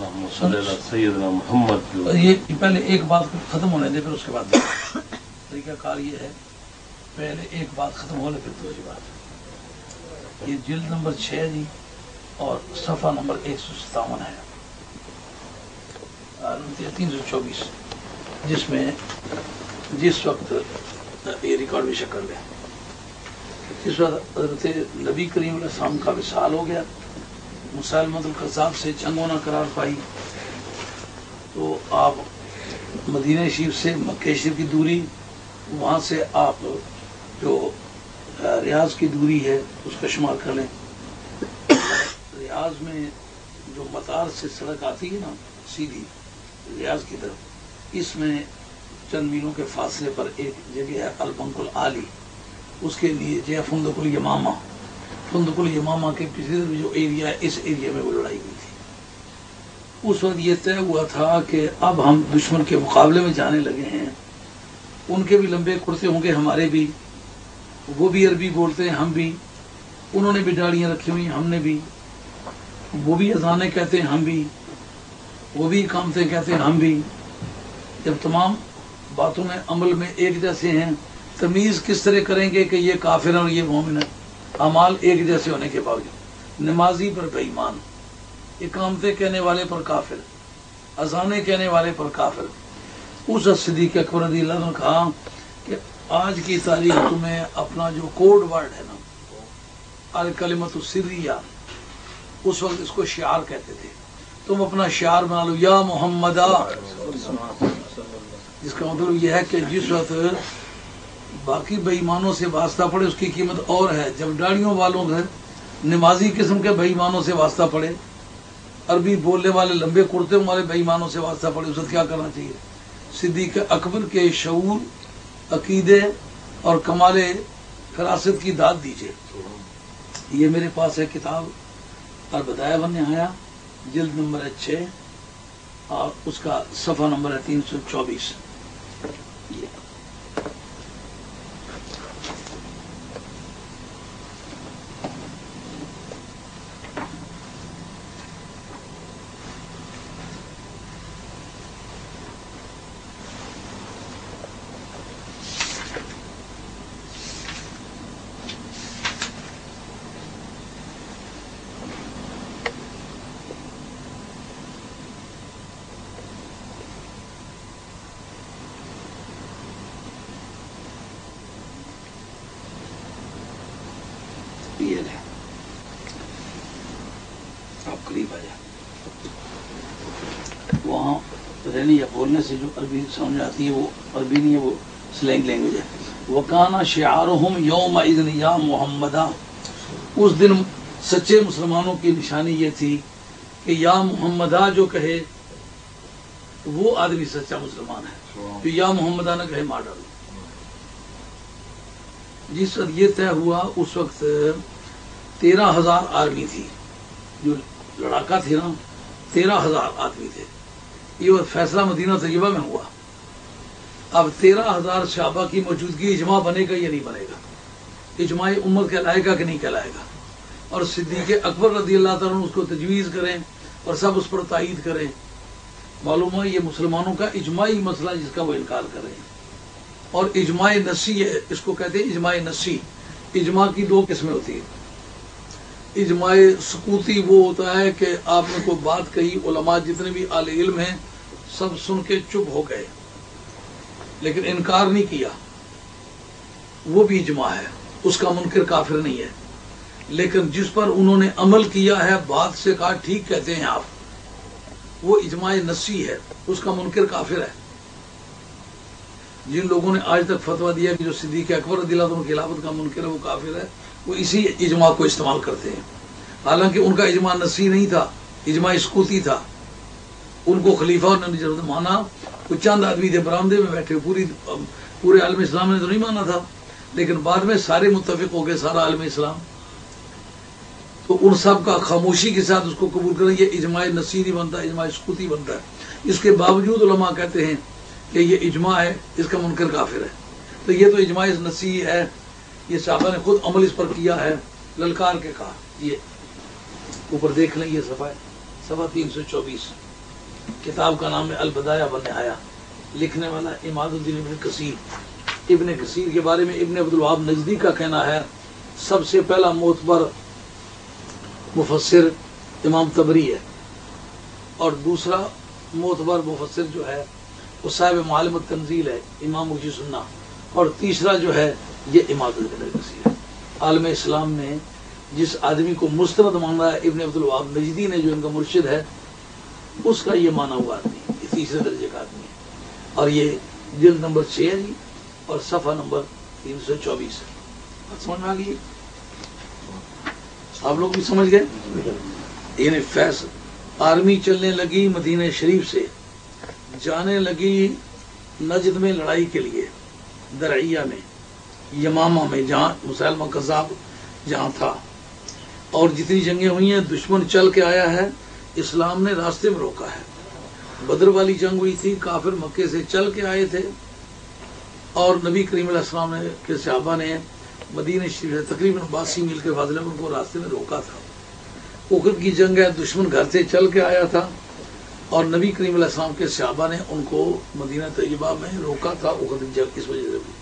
سیدنا محمد. یہ پہلے ایک بات ختم ہونے دے، پھر اس کے بعد طریقہ کار یہ ہے، پہلے ایک بات ختم ہونے پھر دوسری بات. یہ جلد نمبر 6 جی اور صفحہ نمبر 157 ہے، 324، جس میں جس وقت یہ ریکارڈ بھی کر لیں، جس وقت حضرت نبی کریم علیہ السلام کا وصال ہو گیا، مسلمۃ القذاب سے جنگ ہونا قرار پائی، تو آپ مدینہ شریف سے مکہ شریف کی دوری، وہاں سے آپ جو ریاض کی دوری ہے اس کا شمار کر لیں. ریاض میں جو مطار سے سڑک آتی ہے نا سیدھی ریاض کی طرف، اس میں چند میلوں کے فاصلے پر ایک جگہ ہے البنک العالی، اس کے لیے جو ہے فندق الیمامہ، فندق الیمامہ کے پچھلی طرف جو ایریا ہے اس ایریا میں وہ لڑائی ہوئی تھی. اس وقت یہ طے ہوا تھا کہ اب ہم دشمن کے مقابلے میں جانے لگے ہیں، ان کے بھی لمبے کرتے ہوں گے ہمارے بھی، وہ بھی عربی بولتے ہیں ہم بھی، انہوں نے بھی داڑیاں رکھی ہوئی ہم نے بھی، وہ بھی اذانیں کہتے ہیں ہم بھی، وہ بھی اقامتیں کہتے ہیں ہم بھی. جب تمام باتوں میں عمل میں ایک جیسے ہیں، تمیز کس طرح کریں گے کہ یہ کافر ہے اور یہ مومن ہے؟ اعمال ایک جیسے ہونے کے باوجود، نمازی پر بے ایمان، اقامتیں کہنے والے پر کافر، اذانیں کہنے والے پر کافر. اس صدیق اکبر رضی اللہ عنہ نے کہا کہ آج کی تاریخ تمہیں اپنا جو کوڈ ورڈ ہے نا الکلمۃ السریہ، اس وقت اس کو شعار کہتے تھے، تم اپنا شعار بنا لو یا محمدہ، جس کا مطلب یہ ہے کہ جس وقت باقی بے ایمانوں سے واسطہ پڑے اس کی قیمت اور ہے، جب داڑیوں والوں کے نمازی قسم کے بے ایمانوں سے واسطہ پڑے، عربی بولنے والے لمبے کرتے والے بے ایمانوں سے واسطہ پڑے، اس وقت کیا کرنا چاہیے؟ صدیق اکبر کے شعور، عقیدے اور کمال فراست کی داد دیجیے. یہ میرے پاس ہے کتاب البدایہ والنہایہ، جلد نمبر 6 اور اس کا صفحہ نمبر ہے 324. آپ قریب آ جائیں، وہاں رہنے یا بولنے سے جو عربی سمجھ آتی ہے وہ عربی نہیں ہے، وہ سلینگ لینگویج ہے. وَكَانَ شِعَارُهُمْ يَوْمَئِذٍ يَا مُحَمَّدَا، اس دن سچے مسلمانوں کی نشانی یہ تھی کہ یا محمدہ جو کہے وہ آدمی سچا مسلمان ہے، جو یا محمدہ نہ کہے مار ڈالو. جس وقت یہ طے ہوا اس وقت 13,000 آدمی تھی، جو لڑاکا تھے نا 13,000 آدمی تھے. یہ فیصلہ مدینہ طیبہ میں ہوا. اب 13,000 صحابہ کی موجودگی اجماع بنے گا یا نہیں بنے گا؟ اجماع امت کہلائے گا کہ نہیں کہلائے گا؟ اور صدیق اکبر رضی اللہ تعالیٰ عنہ اس کو تجویز کریں اور سب اس پر تائید کریں. معلوم ہے یہ مسلمانوں کا اجماعی مسئلہ جس کا وہ انکار کر رہے ہیں. اور اجماع نسی ہے، اس کو کہتے ہیں اجماع نسی. اجماع کی 2 قسمیں ہوتی ہیں. اجماع سکوتی وہ ہوتا ہے کہ آپ نے کوئی بات کہی، علماء جتنے بھی اہل علم ہیں سب سن کے چپ ہو گئے لیکن انکار نہیں کیا، وہ بھی اجماع ہے، اس کا منکر کافر نہیں ہے. لیکن جس پر انہوں نے عمل کیا ہے، بات سے کہا ٹھیک کہتے ہیں آپ، وہ اجماع نسی ہے، اس کا منکر کافر ہے. جن لوگوں نے آج تک فتویٰ دیا کہ جو صدیق اکبر رضی اللہ عنہ خلافت کا منکر ہے وہ کافر ہے، وہ اسی اجماع کو استعمال کرتے ہیں. حالانکہ ان کا اجماع نسی نہیں تھا، اجماع سکوتی تھا. ان کو خلیفہ نے مانا، وہ چند آدمی تھے برآمدے میں بیٹھے، پورے عالم اسلام نے تو نہیں مانا تھا، لیکن بعد میں سارے متفق ہو گئے، سارا عالم اسلام. تو ان سب کا خاموشی کے ساتھ اس کو قبول کریں، یہ اجماع نسی نہیں بنتا، اجماع سکوتی بنتا ہے. اس کے باوجود علماء کہتے ہیں کہ یہ اجماع ہے، اس کا منکر کافر ہے. تو یہ تو اجماع نسی ہے، یہ صحابہ نے خود عمل اس پر کیا ہے، للکار کے کہا. یہ اوپر دیکھ لیں، یہ صفحہ 324. کتاب کا نام ہے البدایہ والنہایہ، لکھنے والا عماد الدین ابن کثیر۔ ابن کثیر کے بارے میں ابن عبد الوہاب نجدی کا کہنا ہے سب سے پہلا معتبر مفسر امام طبری ہے، اور دوسرا معتبر مفسر جو ہے وہ صاحب معالم التنزیل ہے امام مجی سنہ، اور تیسرا جو ہے یہ عماد الدین ابن کثیر ہے۔ عالم اسلام نے جس آدمی کو مستند مانا ہے ابن عبد الوہاب نجدی نے، جو ان کا مرشد ہے، اس کا یہ مانا ہوا آدمی، یہ تیسرے درجے کا آدمی ہے، اور یہ جلد نمبر 6 ہے جی، اور صفحہ نمبر 324 ہے۔ بات سمجھ میں آ گئی؟ آپ لوگ بھی سمجھ گئے؟ یعنی فیصل آرمی چلنے لگی مدینہ شریف سے، جانے لگی نجد میں لڑائی کے لیے، درعیہ میں، یمامہ میں جہاں مسلمہ کذاب جہاں تھا، اور جتنی جنگیں ہوئی ہیں دشمن چل کے آیا ہے، اسلام نے راستے میں روکا ہے۔ بدر والی جنگ ہوئی تھی، کافر مکے سے چل کے آئے تھے، اور نبی کریم علیہ السلام نے کے صحابہ نے مدینہ شریف سے تقریباً 82 میل کے فاصلے میں ان کو راستے میں روکا تھا۔ احد کی جنگ ہے، دشمن گھر سے چل کے آیا تھا، اور نبی کریم علیہ السلام کے صحابہ نے ان کو مدینہ طیبہ میں روکا تھا احد کی جنگ اس وجہ سے بھی۔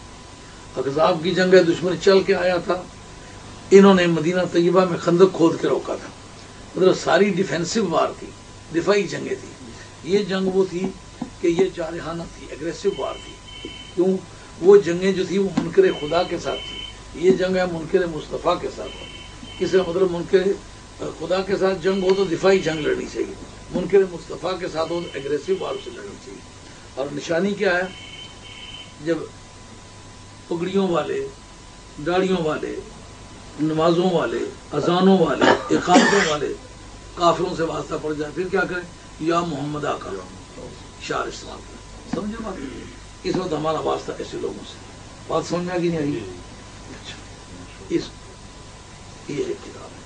احزاب کی جنگ ہے، دشمن چل کے آیا تھا، انہوں نے مدینہ طیبہ میں خندق کھود کے روکا تھا۔ مطلب ساری ڈیفینسو وار تھی، دفاعی جنگیں تھی۔ یہ جنگ وہ تھی کہ یہ جارحانہ تھی، ایگریسو وار تھی۔ کیوں؟ وہ جنگیں جو تھی وہ منکر خدا کے ساتھ تھی، یہ جنگ ہے منکر مصطفیٰ کے ساتھ۔ اس کا مطلب منکر خدا کے ساتھ جنگ ہو تو دفاعی جنگ لڑنی چاہیے، منکر مصطفیٰ کے ساتھ ہو تو ایگریسو وار سے لڑنی چاہیے۔ اور نشانی کیا ہے؟ جب پگڑیوں والے، داڑھیوں والے، نمازوں والے، اذانوں والے، اقامتوں والے کافروں سے واسطہ پڑ جائے، پھر کیا کریں؟ یا محمد آقا شعار استعمال کریں۔ سمجھے بات؟ اس وقت ہمارا واسطہ ایسے لوگوں سے۔ بات سمجھ میں آ گئی نہیں آئی؟ اچھا، یہ ایک کتاب ہے۔